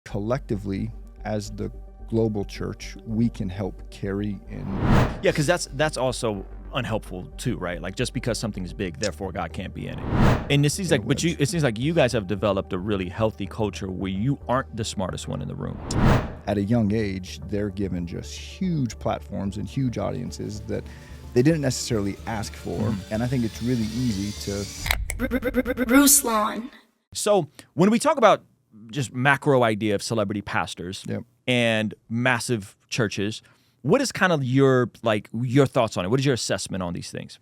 collectively, as the global church, we can help carry in. Yeah, because that's also unhelpful too, right? Like, just because something is big, therefore God can't be in it. And it seems it seems like you guys have developed a really healthy culture where you aren't the smartest one in the room. At a young age, they're given just huge platforms and huge audiences that they didn't necessarily ask for. And I think it's really easy to... Ruslan. So when we talk about just macro idea of celebrity pastors and massive churches, what is kind of your thoughts on it? What is your assessment on these things?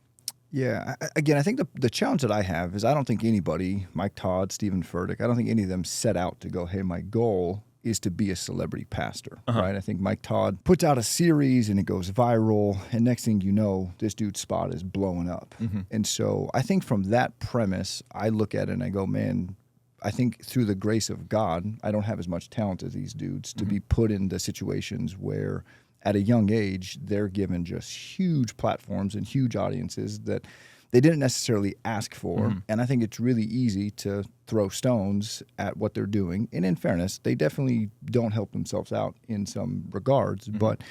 Yeah, again, I think the challenge that I have is I don't think anybody, Mike Todd, Stephen Furtick, I don't think any of them set out to go, hey, my goal is to be a celebrity pastor, right? I think Mike Todd puts out a series and it goes viral, and next thing you know, this dude's spot is blowing up. And so I think from that premise, I look at it and I go, man, I think through the grace of God, I don't have as much talent as these dudes to be put into situations where at a young age, they're given just huge platforms and huge audiences that they didn't necessarily ask for. And I think it's really easy to throw stones at what they're doing. And in fairness, they definitely don't help themselves out in some regards. But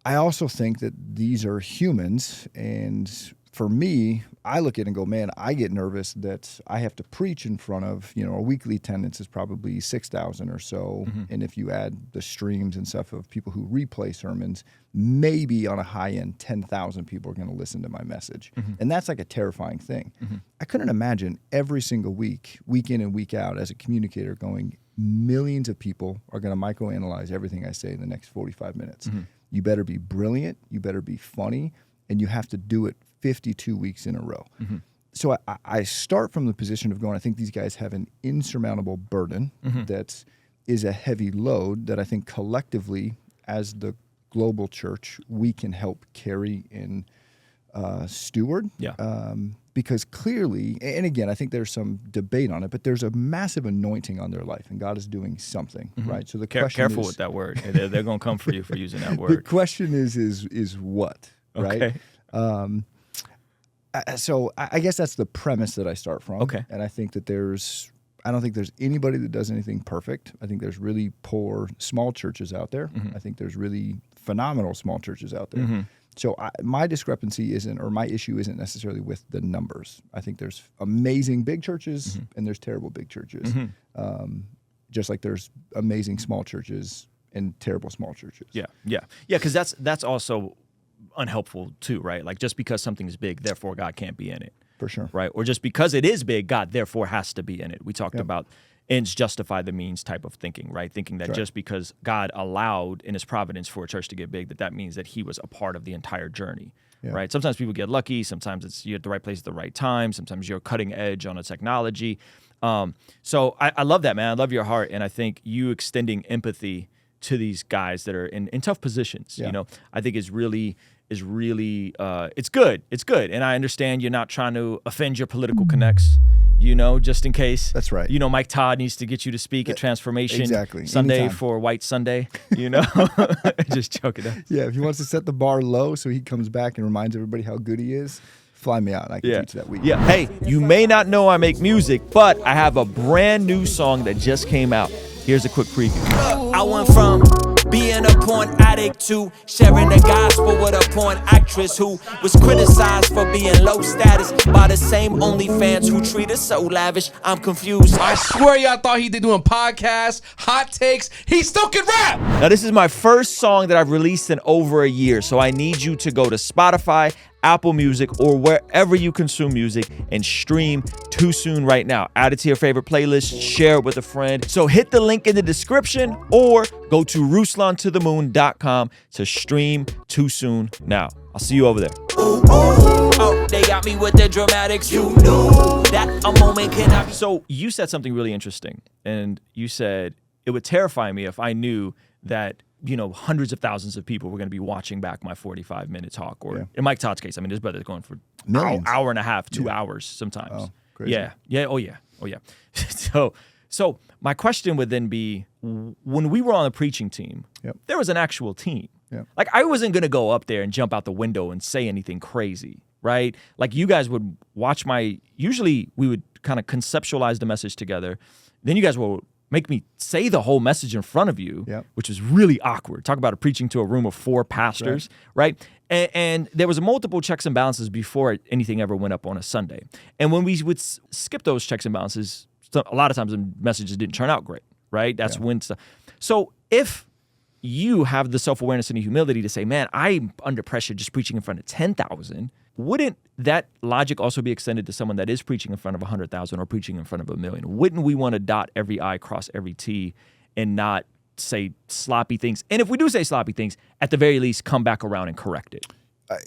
I also think that these are humans. And for me, I look at it and go, man, I get nervous that I have to preach in front of, a weekly attendance is probably 6,000 or so. And if you add the streams and stuff of people who replay sermons, maybe on a high end, 10,000 people are going to listen to my message. And that's like a terrifying thing. I couldn't imagine every single week in and week out as a communicator going, millions of people are going to microanalyze everything I say in the next 45 minutes. You better be brilliant, you better be funny, and you have to do it 52 weeks in a row. So I start from the position of going, I think these guys have an insurmountable burden that is a heavy load that I think collectively as the global church, we can help carry and steward. Because clearly, and again, I think there's some debate on it, but there's a massive anointing on their life and God is doing something, right? So the question careful is, with that word. They're going to come for you for using that word. The question is what, right? So I guess that's the premise that I start from. And I think that I don't think there's anybody that does anything perfect. I think there's really poor small churches out there. I think there's really phenomenal small churches out there. So my discrepancy my issue isn't necessarily with the numbers. I think there's amazing big churches and there's terrible big churches. Just like there's amazing small churches and terrible small churches. Yeah, because that's also unhelpful too, right? Like, just because something is big, therefore God can't be in it. For sure. Right? Or just because it is big, God therefore has to be in it. We talked about ends justify the means type of thinking, right? Thinking that just because God allowed in his providence for a church to get big, that means that he was a part of the entire journey, right? Sometimes people get lucky. Sometimes it's you're at the right place at the right time. Sometimes you're cutting edge on a technology. So I love that, man. I love your heart. And I think you extending empathy to these guys that are in tough positions, I think is really it's good. It's good. And I understand you're not trying to offend your political connects, just in case. That's right. Mike Todd needs to get you to speak at Transformation Sunday Anytime. for White Sunday, just joking. Yeah, if he wants to set the bar low so he comes back and reminds everybody how good he is, fly me out and I can teach that week. Yeah. Hey, you may not know I make music, but I have a brand new song that just came out. Here's a quick preview. I went from being a porn addict to sharing the gospel with a porn actress who was criticized for being low status by the same OnlyFans who treat us so lavish. I'm confused. I swear y'all thought he did doing podcasts, hot takes. He still can rap. Now, this is my first song that I've released in over a year, so I need you to go to Spotify, Apple Music, or wherever you consume music and stream Too Soon right now. Add it to your favorite playlist, share it with a friend. So hit the link in the description or go to RuslanToTheMoon.com to stream Too Soon now. I'll see you over there. Oh, they got me with the dramatics. You knew that a moment cannot be. So you said something really interesting, and you said it would terrify me if I knew that hundreds of thousands of people were going to be watching back my 45-minute talk. Or in Mike Todd's case, I mean, his brother's going for an hour and a half, 2 hours sometimes. Oh, crazy. Yeah. Oh, yeah. So my question would then be, when we were on the preaching team, there was an actual team. Like, I wasn't going to go up there and jump out the window and say anything crazy, right? Like, you guys would watch usually we would kind of conceptualize the message together. Then you guys will make me say the whole message in front of you, Yep. which was really awkward. Talk about preaching to a room of 4 pastors, right? And there was multiple checks and balances before anything ever went up on a Sunday. And when we would skip those checks and balances, a lot of times the messages didn't turn out great, right? That's when stuff. So if you have the self-awareness and the humility to say, man, I'm under pressure just preaching in front of 10,000, wouldn't that logic also be extended to someone that is preaching in front of 100,000 or preaching in front of 1 million? Wouldn't we want to dot every I, cross every T, and not say sloppy things? And if we do say sloppy things, at the very least, come back around and correct it.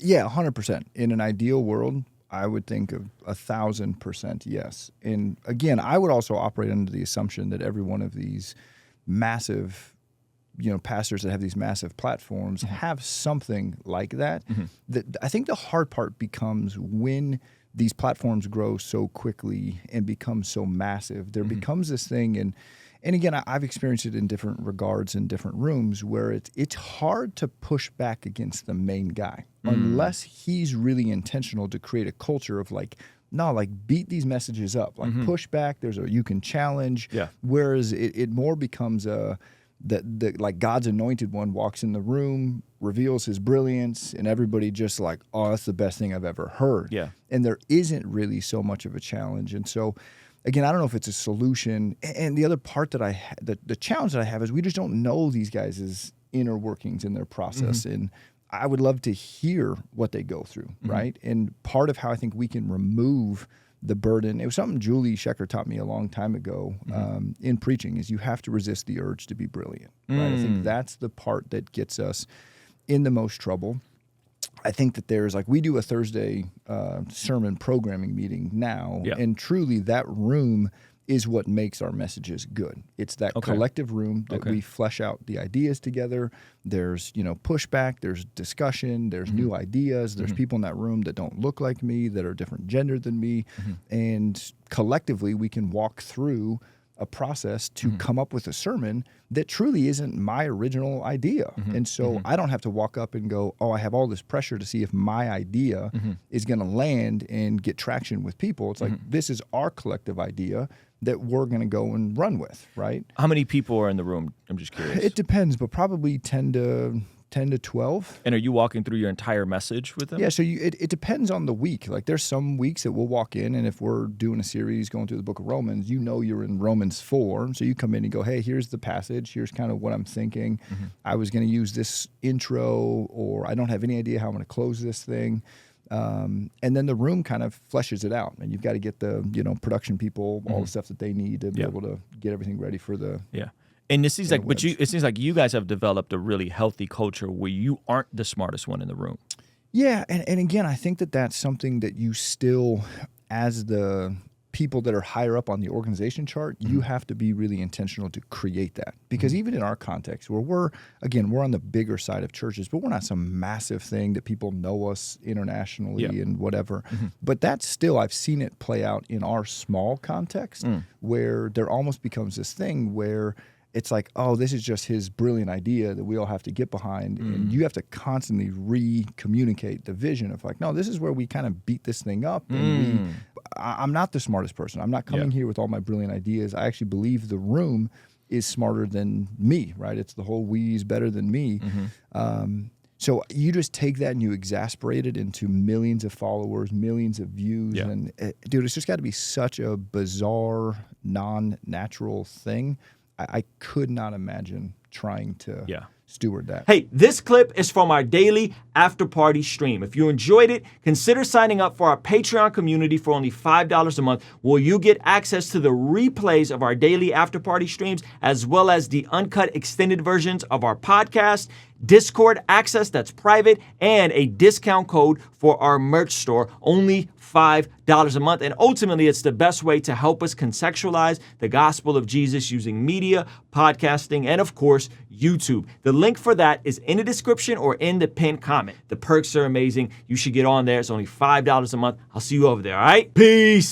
Yeah, 100%. In an ideal world, I would think of 1,000% yes. And again, I would also operate under the assumption that every one of these massive, pastors that have these massive platforms have something like that. I think the hard part becomes when these platforms grow so quickly and become so massive, there becomes this thing, and again, I've experienced it in different regards in different rooms where it's hard to push back against the main guy unless he's really intentional to create a culture of beat these messages up, push back. You can challenge. Yeah. Whereas it more becomes that God's anointed one walks in the room, reveals his brilliance, and everybody just oh, that's the best thing I've ever heard. Yeah. And there isn't really so much of a challenge. And so, again, I don't know if it's a solution. And the other part that the challenge that I have is we just don't know these guys' inner workings in their process. And I would love to hear what they go through, right? And part of how I think we can remove the burden, it was something Julie Shecker taught me a long time ago in preaching, is you have to resist the urge to be brilliant. Right? I think that's the part that gets us in the most trouble. I think that there's we do a Thursday sermon programming meeting now, and truly that room is what makes our messages good. It's that collective room that we flesh out the ideas together. There's, pushback, there's discussion, there's new ideas, there's people in that room that don't look like me, that are different gender than me, and collectively we can walk through a process to come up with a sermon that truly isn't my original idea. And so I don't have to walk up and go, oh, I have all this pressure to see if my idea is going to land and get traction with people. It's this is our collective idea that we're going to go and run with, right? How many people are in the room? I'm just curious. It depends, but probably 10 to 12. And are you walking through your entire message with them? Yeah, so it depends on the week. There's some weeks that we'll walk in, and if we're doing a series going through the book of Romans, you're in Romans 4. So you come in and go, hey, here's the passage. Here's kind of what I'm thinking. I was going to use this intro, or I don't have any idea how I'm going to close this thing. And then the room kind of fleshes it out, and you've got to get the production people all the stuff that they need to be able to get everything ready for the And it seems it seems like you guys have developed a really healthy culture where you aren't the smartest one in the room. Yeah, and again, I think that that's something that you still, as the people that are higher up on the organization chart, you have to be really intentional to create that. Because even in our context, where we're on the bigger side of churches, but we're not some massive thing that people know us internationally and whatever. But that's still, I've seen it play out in our small context where there almost becomes this thing where it's oh, this is just his brilliant idea that we all have to get behind. And you have to constantly re-communicate the vision of no, this is where we kind of beat this thing up. And I'm not the smartest person. I'm not coming here with all my brilliant ideas. I actually believe the room is smarter than me, right? It's the whole we's better than me. So you just take that and you exasperate it into millions of followers, millions of views. And dude, it's just got to be such a bizarre, non-natural thing. I could not imagine trying to steward that. Hey, this clip is from our daily after party stream. If you enjoyed it, consider signing up for our Patreon community for only $5 a month, where you get access to the replays of our daily after party streams, as well as the uncut extended versions of our podcast, Discord access that's private, and a discount code for our merch store, only $5 a month. And ultimately, it's the best way to help us contextualize the gospel of Jesus using media, podcasting, and of course, YouTube. The link for that is in the description or in the pinned comment. The perks are amazing. You should get on there. It's only $5 a month. I'll see you over there, all right? Peace.